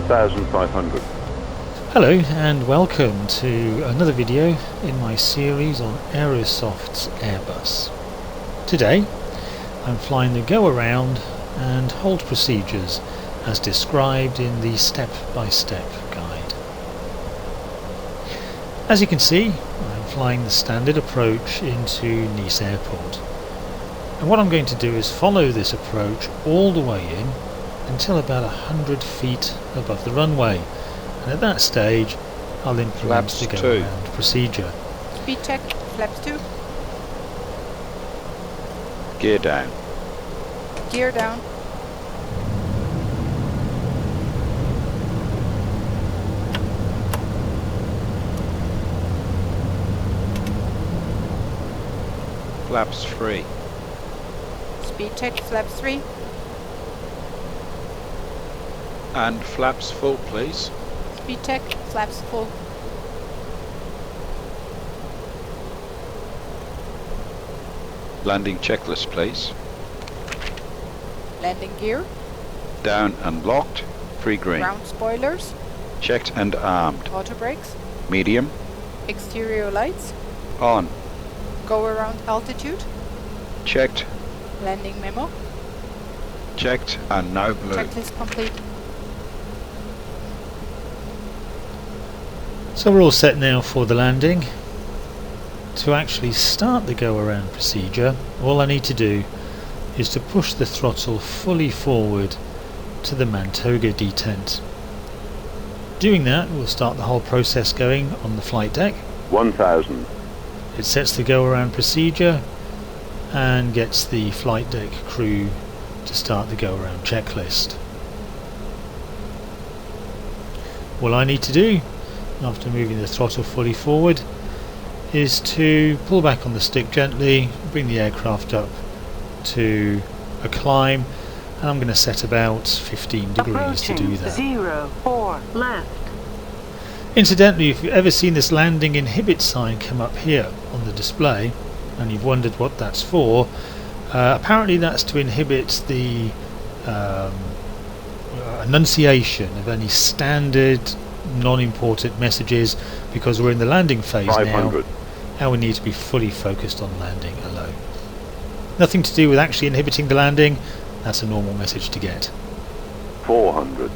1,500. Hello and welcome to another video in my series on Aerosoft's Airbus. Today I'm flying the go around and hold procedures as described in the step-by-step guide. As you can see, I'm flying the standard approach into Nice Airport, and what I'm going to do is follow this approach all the way in until about 100 feet above the runway, and at that stage I'll implement the go around procedure. Speed check, flaps 2. Gear down. Gear down. Flaps free. Speed check, flaps 3. And flaps full, please. Speed check, flaps full. Landing checklist, please. Landing gear. Down and locked. Free green. Ground spoilers. Checked and armed. Auto brakes. Medium. Exterior lights. On. Go around altitude. Checked. Landing memo. Checked and now blue. Checklist complete. So we're all set now for the landing. To actually start the go around procedure, all I need to do is to push the throttle fully forward to the Mantoga detent. Doing that will start the whole process going on the flight deck. 1,000. It sets the go around procedure and gets the flight deck crew to start the go around checklist. All I need to do after moving the throttle fully forward is to pull back on the stick gently, bring the aircraft up to a climb, and I'm going to set about 15 degrees to do that. 04 left. Incidentally, if you've ever seen this landing inhibit sign come up here on the display and you've wondered what that's for, apparently that's to inhibit the enunciation of any standard non-important messages, because we're in the landing phase 500. Now and we need to be fully focused on landing alone. Nothing to do with actually inhibiting the landing. That's a normal message to get. 400.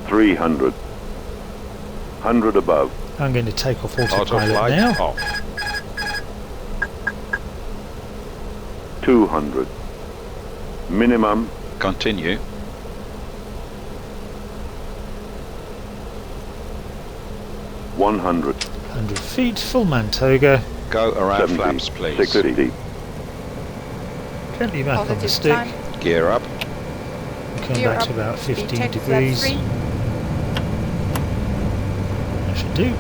300. 100 above. I'm going to take off autopilot now. Off. 200. Minimum. Continue. 100. 100 feet, full Mantoga. Go around 70, flaps, please. 60. Gently back on the stick. Time. Gear up. Come Gear back up. to about 15 check, degrees. flaps 3. That should do.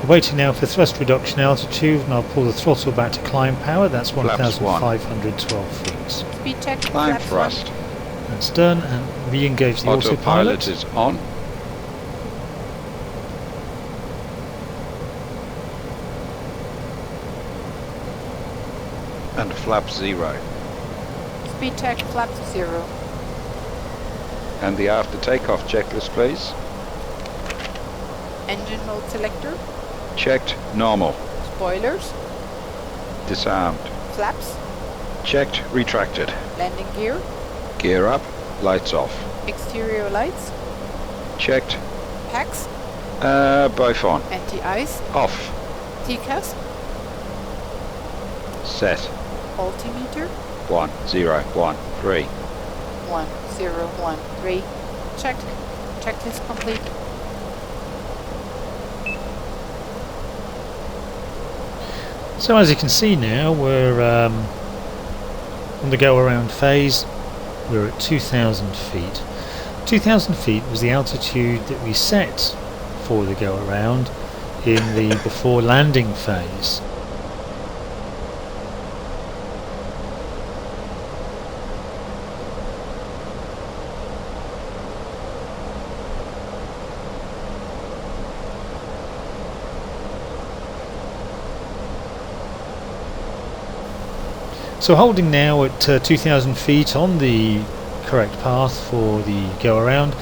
We're waiting now for thrust reduction altitude, and I'll pull the throttle back to climb power. That's 1,512 feet. Speed check, Climb flaps thrust. 1. That's done, and re-engage the autopilot. Is on. And flap 0. Speed check, flaps 0. And the after takeoff checklist, please. Engine mode selector. Checked, normal. Spoilers. Disarmed. Flaps. Checked, retracted. Landing gear. Gear up, lights off. Exterior lights. Checked. Packs. Both on. Anti-ice. Off. TCAS. Set. Altimeter. 1013. 1013. Checked. Checklist complete. So as you can see now, we're on the go around phase. We're at 2,000 feet. 2,000 feet was the altitude that we set for the go around in the before landing phase. So holding now at 2,000 feet on the correct path for the go around,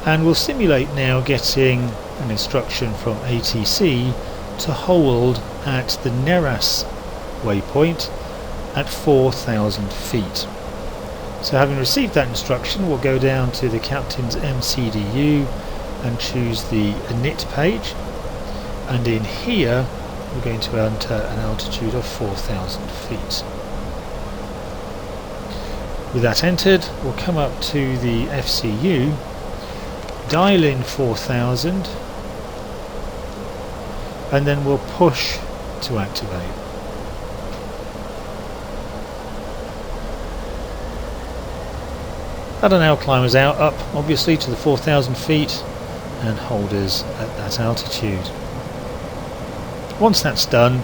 and we'll simulate now getting an instruction from ATC to hold at the Neras waypoint at 4,000 feet. So having received that instruction, we'll go down to the captain's MCDU and choose the init page, and in here we're going to enter an altitude of 4,000 feet. With that entered, we'll come up to the FCU, dial in 4,000, and then we'll push to activate. That'll now climb us up obviously to the 4,000 feet and hold us at that altitude. Once that's done,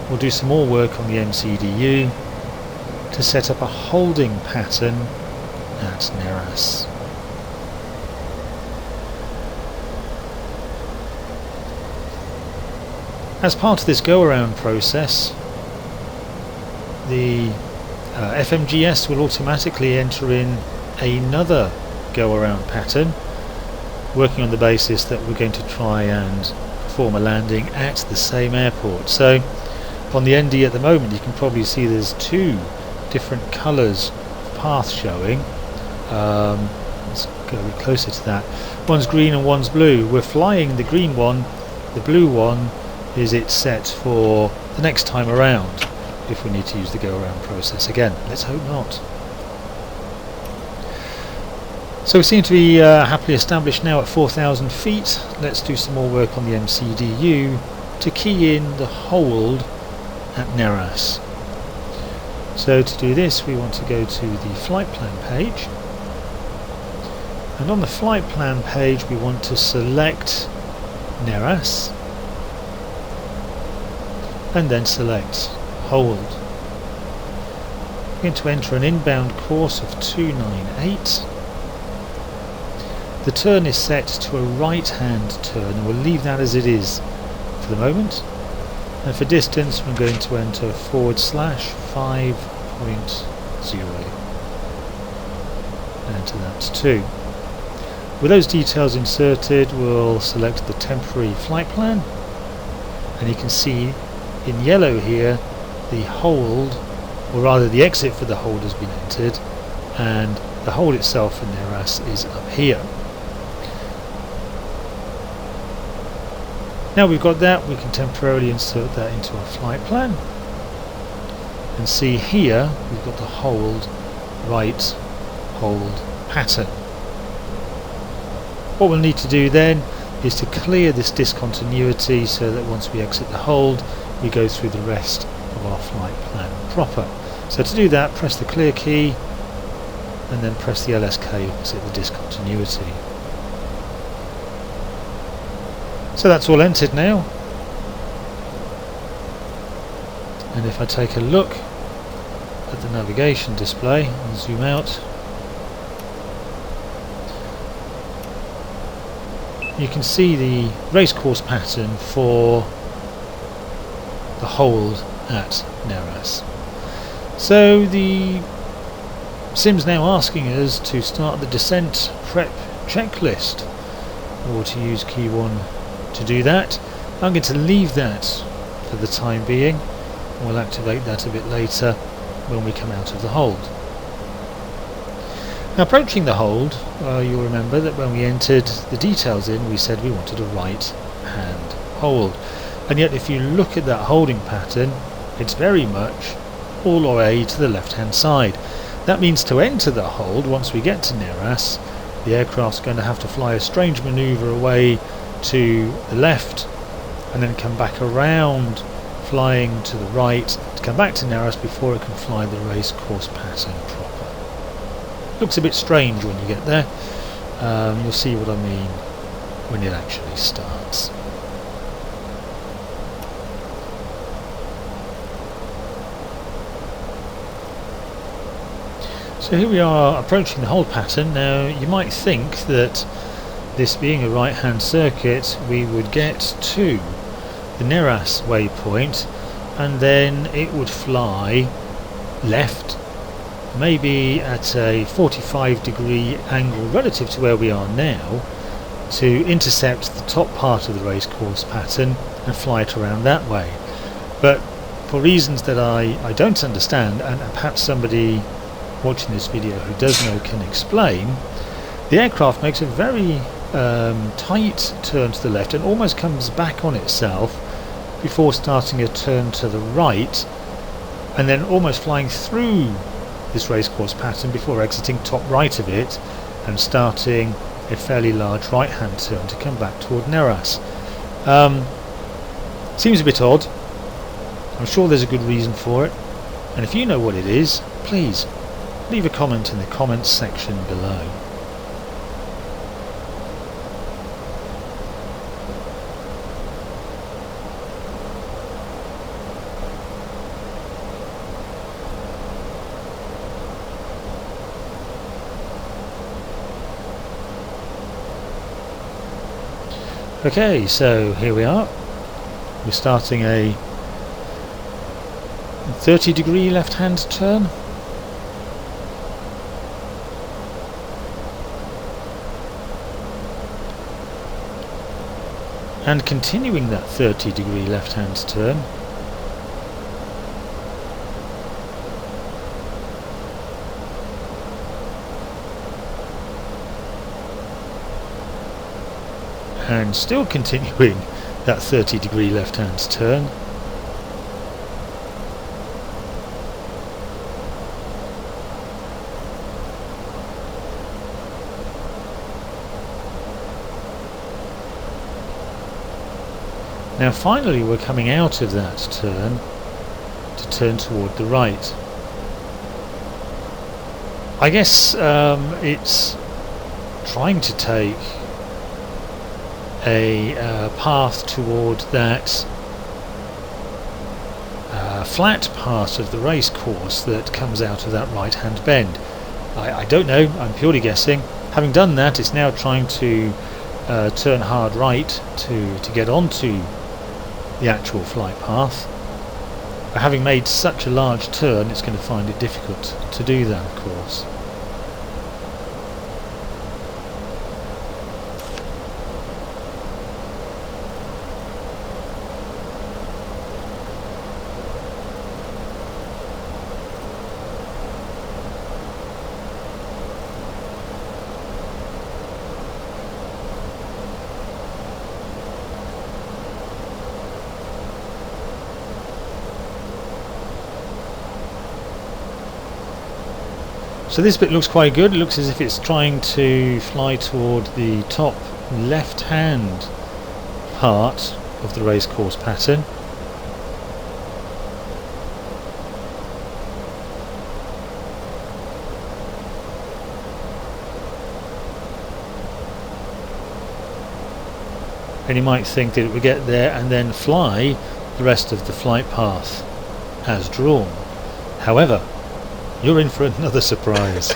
we'll do some more work on the MCDU to set up a holding pattern at Neras. As part of this go-around process, the FMGS will automatically enter in another go-around pattern, working on the basis that we're going to try and perform a landing at the same airport. So on the ND at the moment you can probably see there's two different colours of path showing. Let's go a bit closer to that. One's green and one's blue. We're flying the green one. The blue one is it set for the next time around if we need to use the go around process again. Let's hope not. So we seem to be happily established now at 4,000 feet. Let's do some more work on the MCDU to key in the hold at Neras. So to do this, we want to go to the flight plan page, and on the flight plan page we want to select Neras and then select hold. We're going to enter an inbound course of 298. The turn is set to a right hand turn, and we'll leave that as it is for the moment. And for distance we're going to enter /5.0 and enter that to 2. With those details inserted, we'll select the temporary flight plan, and you can see in yellow here the hold, or rather the exit for the hold has been entered, and the hold itself for Neras is up here. Now we've got that, we can temporarily insert that into our flight plan and see here we've got the hold, right hold pattern. What we'll need to do then is to clear this discontinuity so that once we exit the hold we go through the rest of our flight plan proper. So to do that, press the clear key and then press the LSK opposite the discontinuity. So that's all entered now, and if I take a look at the navigation display and zoom out, you can see the race course pattern for the hold at Neras. So the sim's now asking us to start the descent prep checklist, or to use key 1 to do that. I'm going to leave that for the time being. We'll activate that a bit later when we come out of the hold. Now approaching the hold, you'll remember that when we entered the details in we said we wanted a right hand hold, and yet if you look at that holding pattern it's very much all the way to the left hand side. That means to enter the hold, once we get to Neras, the aircraft's going to have to fly a strange manoeuvre away to the left and then come back around flying to the right to come back to Neras before it can fly the race course pattern proper. Looks a bit strange when you get there. You'll see what I mean when it actually starts. So here we are approaching the hold pattern. Now you might think that this being a right hand circuit we would get to the Neras waypoint and then it would fly left, maybe at a 45-degree angle relative to where we are now, to intercept the top part of the racecourse pattern and fly it around that way. But for reasons that I don't understand, and perhaps somebody watching this video who does know can explain, the aircraft makes a very tight turn to the left and almost comes back on itself before starting a turn to the right, and then almost flying through this racecourse pattern before exiting top right of it and starting a fairly large right hand turn to come back toward Neras. Seems a bit odd. I'm sure there's a good reason for it, and if you know what it is, please leave a comment in the comments section below. Okay, so here we are. We're starting a 30-degree left-hand turn. And continuing that 30-degree left-hand turn. And still continuing that 30-degree left-hand turn. Now finally we're coming out of that turn to turn toward the right. I guess it's trying to take a path toward that flat part of the race course that comes out of that right hand bend. I don't know, I'm purely guessing. Having done that, it's now trying to turn hard right to get onto the actual flight path. But having made such a large turn, it's going to find it difficult to do that, of course. So this bit looks quite good. It looks as if it's trying to fly toward the top left hand part of the racecourse pattern. And you might think that it would get there and then fly the rest of the flight path as drawn. However, you're in for another surprise.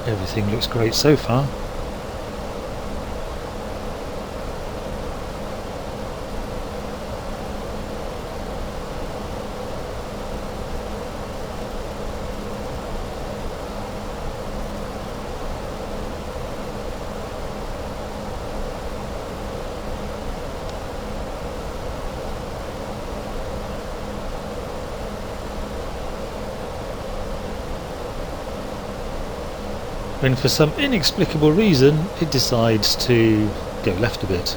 Everything looks great so far. when for some inexplicable reason it decides to go left a bit.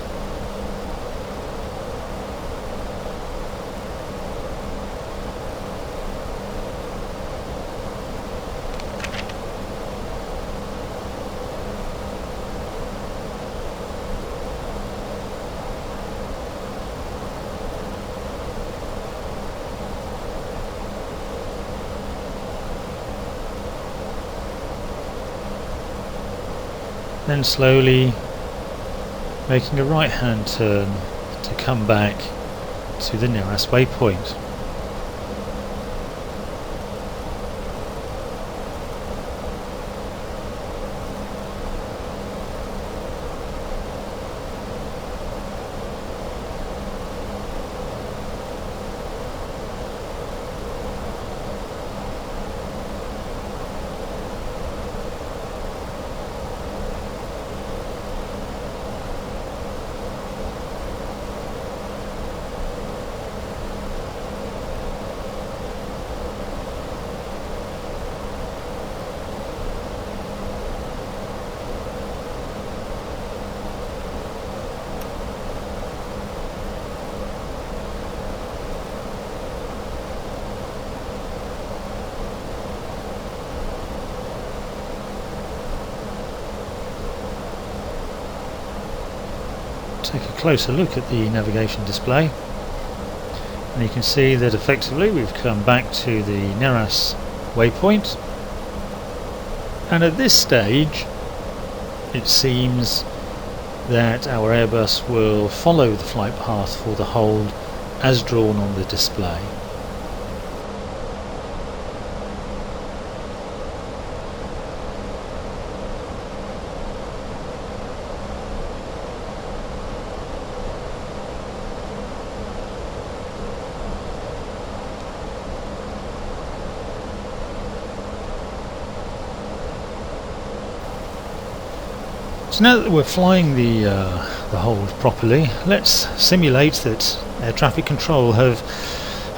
Then slowly making a right hand turn to come back to the Neras waypoint. Take a closer look at the navigation display, and you can see that effectively we've come back to the Neras waypoint, and at this stage it seems that our Airbus will follow the flight path for the hold as drawn on the display. So now that we're flying the hold properly, let's simulate that air traffic control have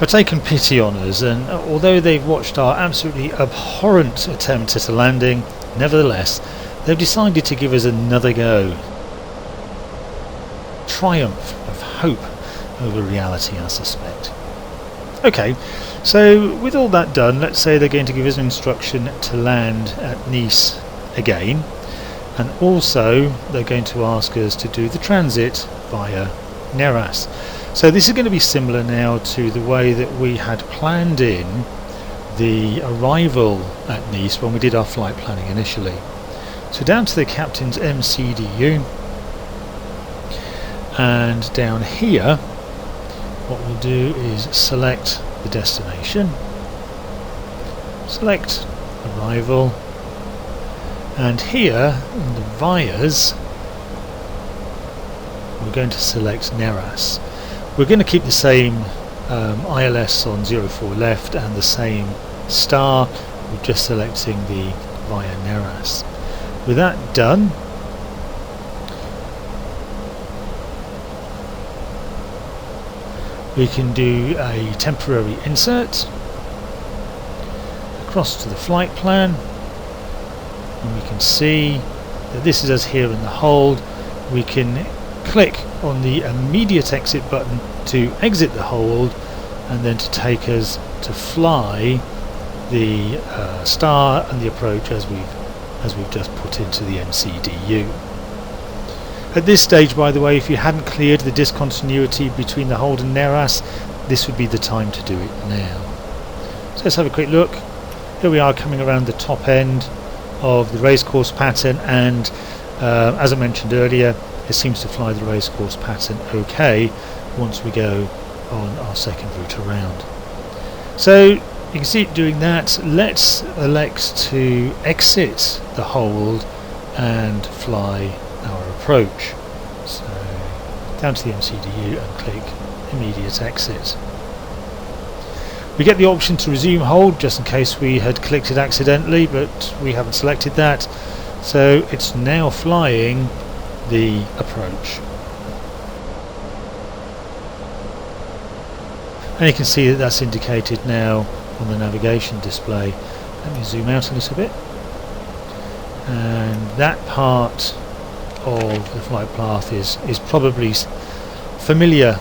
taken pity on us, and although they've watched our absolutely abhorrent attempt at a landing, nevertheless they've decided to give us another go. Triumph of hope over reality, I suspect. Okay, so with all that done, let's say they're going to give us an instruction to land at Nice again. And also they're going to ask us to do the transit via Neras. So this is going to be similar now to the way that we had planned in the arrival at Nice when we did our flight planning initially. So down to the captain's MCDU, and down here what we'll do is select the destination, select arrival, and here in the vias we're going to select Neras. We're going to keep the same ILS on 04 left and the same star, we're just selecting the via Neras. With that done, we can do a temporary insert across to the flight plan. And we can see that this is us here in the hold. We can click on the immediate exit button to exit the hold, and then to take us to fly the star and the approach as we've just put into the MCDU. At this stage, by the way, if you hadn't cleared the discontinuity between the hold and Neras, this would be the time to do it now. So let's have a quick look. Here we are coming around the top end of the racecourse pattern, and as I mentioned earlier, it seems to fly the racecourse pattern okay once we go on our second route around. So you can see it doing that. Let's elect to exit the hold and fly our approach. So down to the MCDU and click immediate exit. We get the option to resume hold just in case we had clicked it accidentally, but we haven't selected that, so it's now flying the approach. And you can see that that's indicated now on the navigation display. Let me zoom out a little bit. and that part of the flight path is probably familiar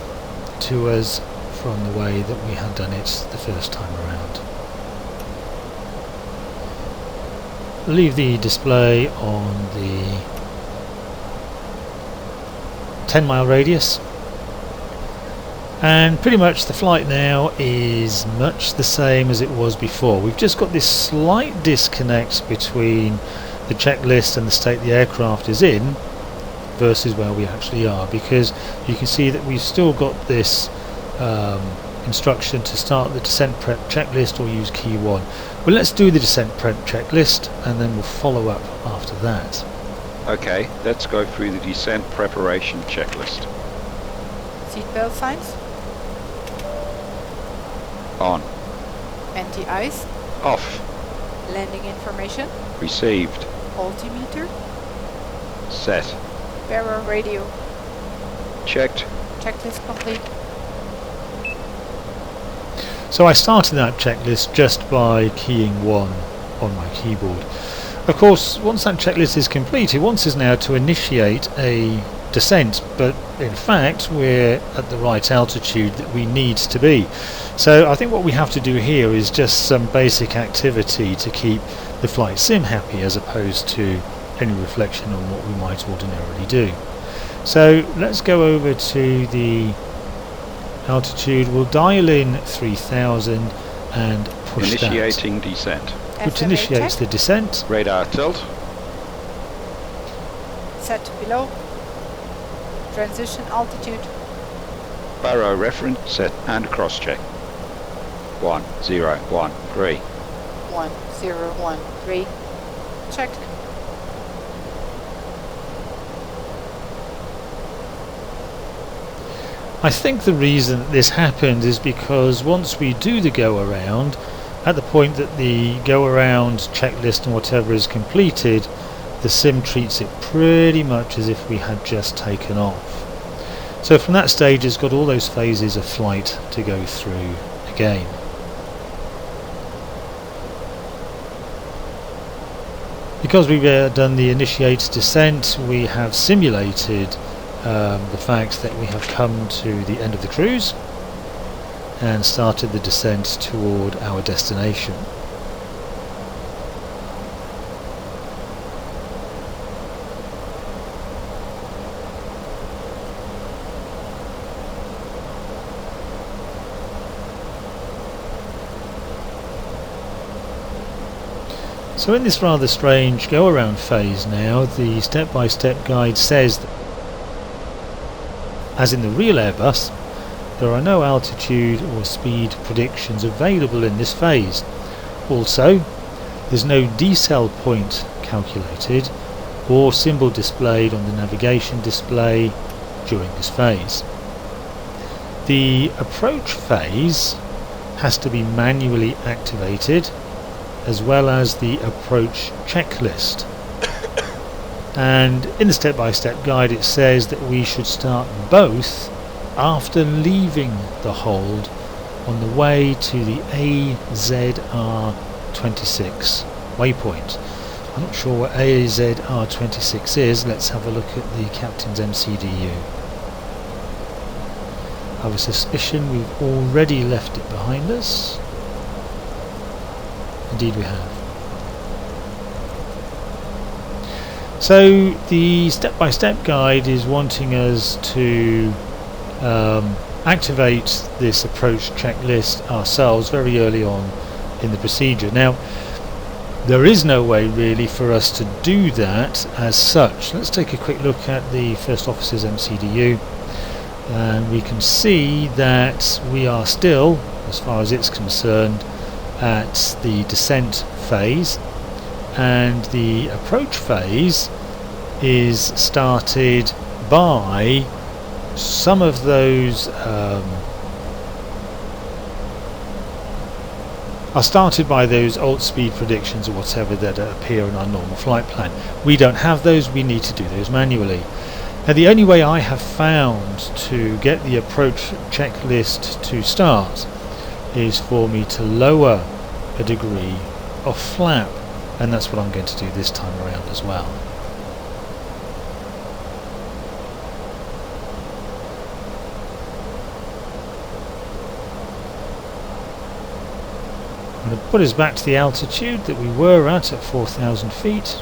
to us from the way that we had done it the first time around. Leave the display on the 10-mile radius, and pretty much the flight now is much the same as it was before. We've just got this slight disconnect between the checklist and the state the aircraft is in versus where we actually are, because you can see that we've still got this instruction to start the descent prep checklist or use key 1. Well, let's do the descent prep checklist and then we'll follow up after that. Okay, let's go through the descent preparation checklist. Seatbelt signs. On. Anti-ice. Off. Landing information. Received. Altimeter. Set. Bearer radio. Checked. Checklist complete. So I started that checklist just by keying 1 on my keyboard. Of course, once that checklist is complete, it wants us now to initiate a descent, but in fact we're at the right altitude that we need to be. So I think what we have to do here is just some basic activity to keep the flight sim happy, as opposed to any reflection on what we might ordinarily do. So let's go over to the altitude. We'll dial in 3000 and push Initiating descent. that, which SMA initiates check. the descent. Radar tilt. Set below. Transition altitude. Baro reference set and cross check. 1013. 1013. Checked. I think the reason that this happened is because once we do the go around, at the point that the go around checklist and whatever is completed, the sim treats it pretty much as if we had just taken off. So from that stage it's got all those phases of flight to go through again. Because we've done the initiate descent, we have simulated the fact that we have come to the end of the cruise and started the descent toward our destination. So in this rather strange go-around phase now, the step-by-step guide says that, as in the real Airbus, there are no altitude or speed predictions available in this phase. Also, there's no decel point calculated or symbol displayed on the navigation display during this phase. The approach phase has to be manually activated, as well as the approach checklist. And in the step-by-step guide it says that we should start both after leaving the hold on the way to the AZR26 waypoint. I'm not sure what AZR26 is. Let's have a look at the captain's MCDU. I have a suspicion we've already left it behind us. Indeed we have. So the step-by-step guide is wanting us to activate this approach checklist ourselves very early on in the procedure. Now, there is no way really for us to do that as such. Let's take a quick look at the First Officer's MCDU, and we can see that we are still, as far as it's concerned, at the descent phase, and the approach phase is started by some of those alt speed predictions or whatever that appear in our normal flight plan. We don't have those, we need to do those manually. Now the only way I have found to get the approach checklist to start is for me to lower a degree of flap and that's what I'm going to do this time around as well. I'm going to put us back to the altitude that we were at 4,000 feet.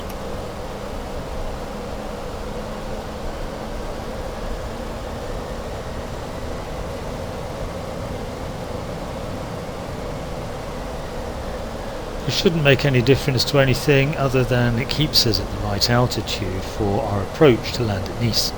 It shouldn't make any difference to anything other than it keeps us at the right altitude for our approach to land at Nice.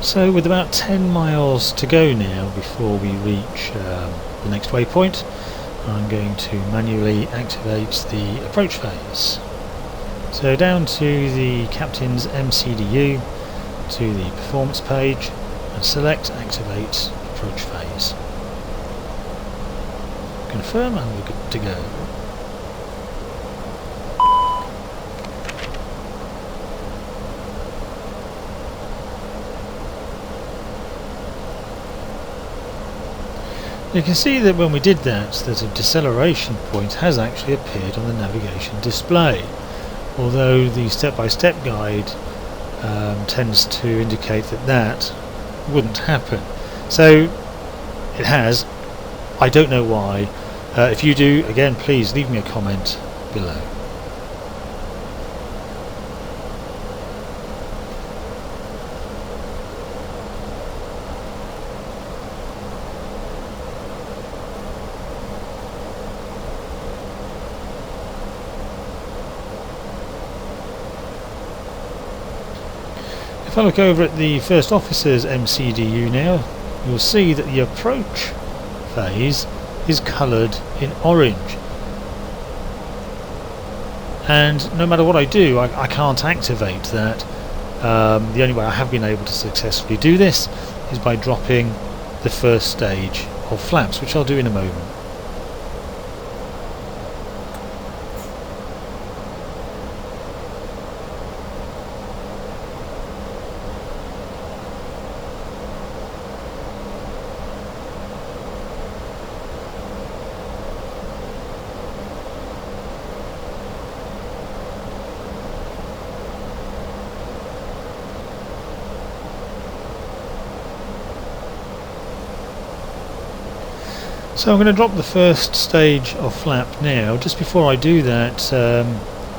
So with about 10 miles to go now before we reach the next waypoint, I'm going to manually activate the approach phase. So down to the captain's MCDU, to the performance page, and select activate approach phase. Confirm and we're good to go. You can see that when we did that a deceleration point has actually appeared on the navigation display, although the step-by-step guide tends to indicate that that wouldn't happen. So it has. I don't know why. If you do, again, please leave me a comment below. If I look over at the First Officer's MCDU now, you'll see that the approach phase is coloured in orange. And no matter what I do, I can't activate that. The only way I have been able to successfully do this is by dropping the first stage of flaps, which I'll do in a moment. So I'm going to drop the first stage of flap now. Just before I do that,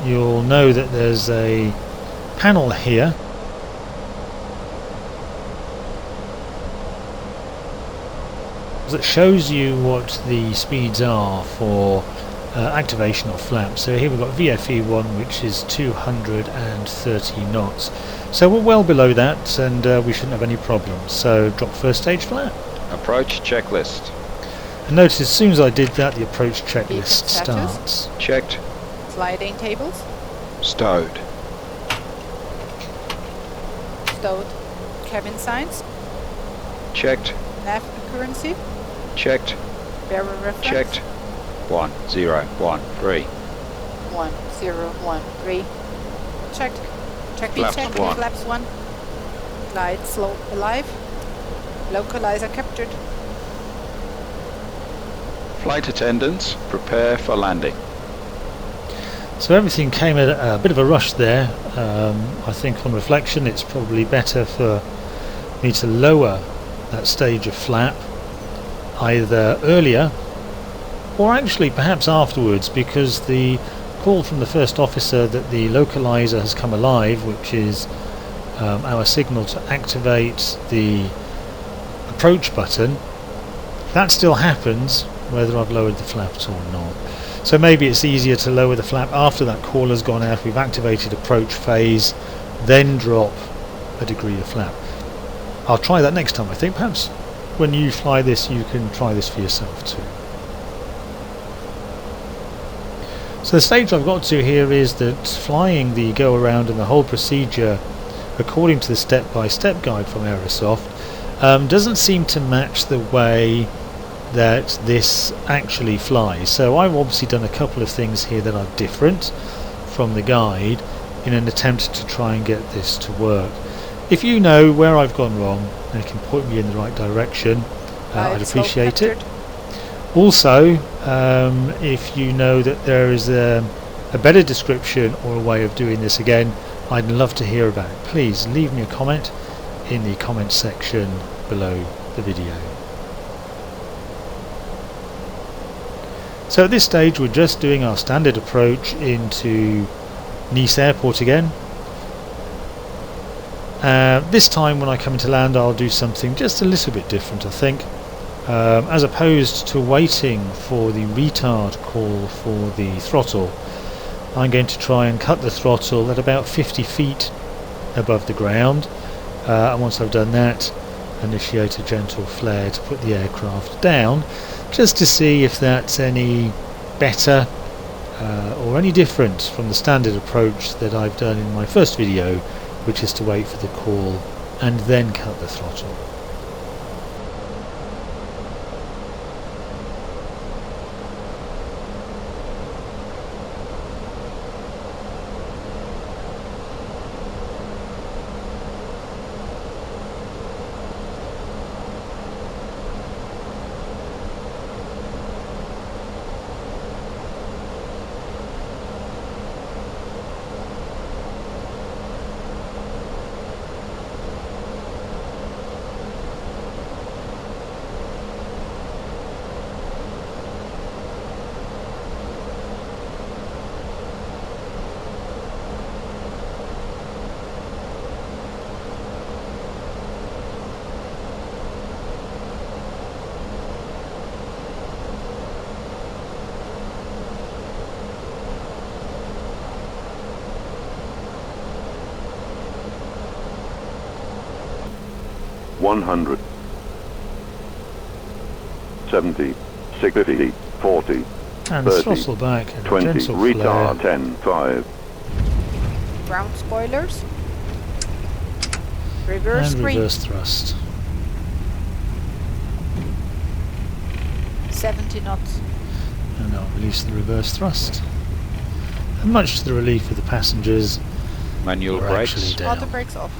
you'll know that there's a panel here that shows you what the speeds are for activation of flap. So here we've got VFE1, which is 230 knots. So we're well below that, and we shouldn't have any problems. So drop first stage flap. Approach checklist. And notice as soon as I did that, the approach checklist Beacon starts. Checked. Sliding tables. Stowed. Stowed. Cabin signs. Checked. Nav accuracy. Checked. Barrel reference. Checked. 1013. 1013. Checked. Check B Flaps check. 1. Flaps 1. Glide slope alive. Localizer captured. Flight attendants, prepare for landing. So everything came at a bit of a rush there. I think on reflection it's probably better for me to lower that stage of flap either earlier or actually perhaps afterwards, because the call from the first officer that the localizer has come alive, which is our signal to activate the approach button, that still happens whether I've lowered the flaps or not. So maybe it's easier to lower the flap after that call has gone out, we've activated approach phase, then drop a degree of flap. I'll try that next time. I think perhaps when you fly this you can try this for yourself too. So the stage I've got to here is that flying the go around and the whole procedure according to the step-by-step guide from Aerosoft doesn't seem to match the way that this actually flies. So I've obviously done a couple of things here that are different from the guide in an attempt to try and get this to work. If you know where I've gone wrong and can point me in the right direction, I'd appreciate it. Also, if you know that there is a better description or a way of doing this again, I'd love to hear about it. Please leave me a comment in the comment section below the video. So at this stage we're just doing our standard approach into Nice Airport again. This time when I come into land I'll do something just a little bit different, I think. As opposed to waiting for the retard call for the throttle, I'm going to try and cut the throttle at about 50 feet above the ground, and once I've done that, initiate a gentle flare to put the aircraft down, just to see if that's any better or any different from the standard approach that I've done in my first video, which is to wait for the call and then cut the throttle. One 70, 60, 40, And 30, throttle back and 20, gentle retard flare. 10, 5. Ground spoilers. Reverse And 3. reverse thrust. 70 knots. And I'll release the reverse thrust. And much to the relief of the passengers, Manual we're brakes. actually down. Auto brakes off.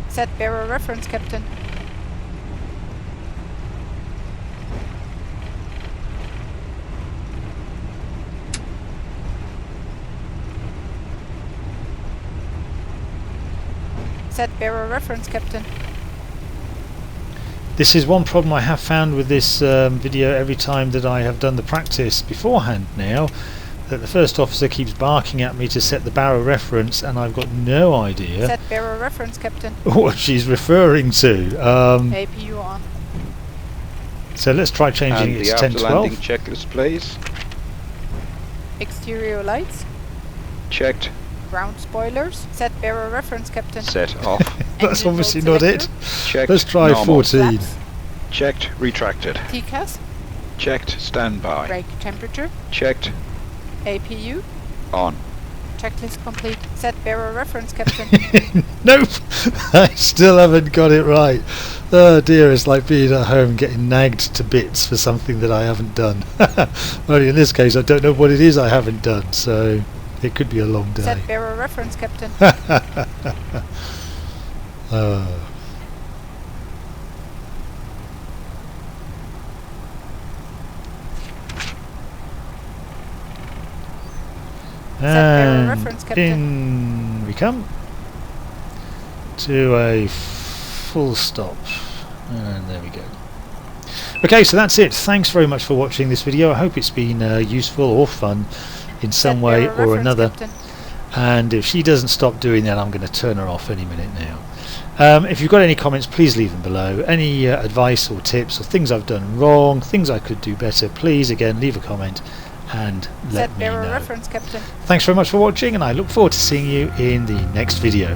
Set barrel reference, Captain. Set barrel reference, Captain. This is one problem I have found with this video every time that I have done the practice beforehand now, that the first officer keeps barking at me to set the barrel reference and I've got no idea Set barrel reference, Captain. what she's referring to. APU on. So let's try changing And it the to after landing 1012. checklist, please. Exterior lights. Checked. Ground spoilers. Set bearer reference, Captain. Set off. That's Engine obviously mode not it. selector. Checked. Let's try normal. 14. Flaps. Checked. Retracted. TCAS. Checked. Standby. Brake temperature. Checked. APU. On. Checklist complete. Set bearer reference, Captain. Nope! I still haven't got it right. Oh dear, it's like being at home getting nagged to bits for something that I haven't done. Only in this case I don't know what it is I haven't done, so it could be a long day. Set bearer reference, Captain. bearer And reference, Captain. in we come to a full stop, and there we go. Okay, so that's it. Thanks very much for watching this video. I hope it's been useful or fun in some Set way bearer or reference, another. Captain. And if she doesn't stop doing that, I'm going to turn her off any minute now. If you've got any comments, please leave them below. Any advice or tips or things I've done wrong, things I could do better, please again leave a comment and let Set me bearer know. reference, Captain. Thanks very much for watching, and I look forward to seeing you in the next video.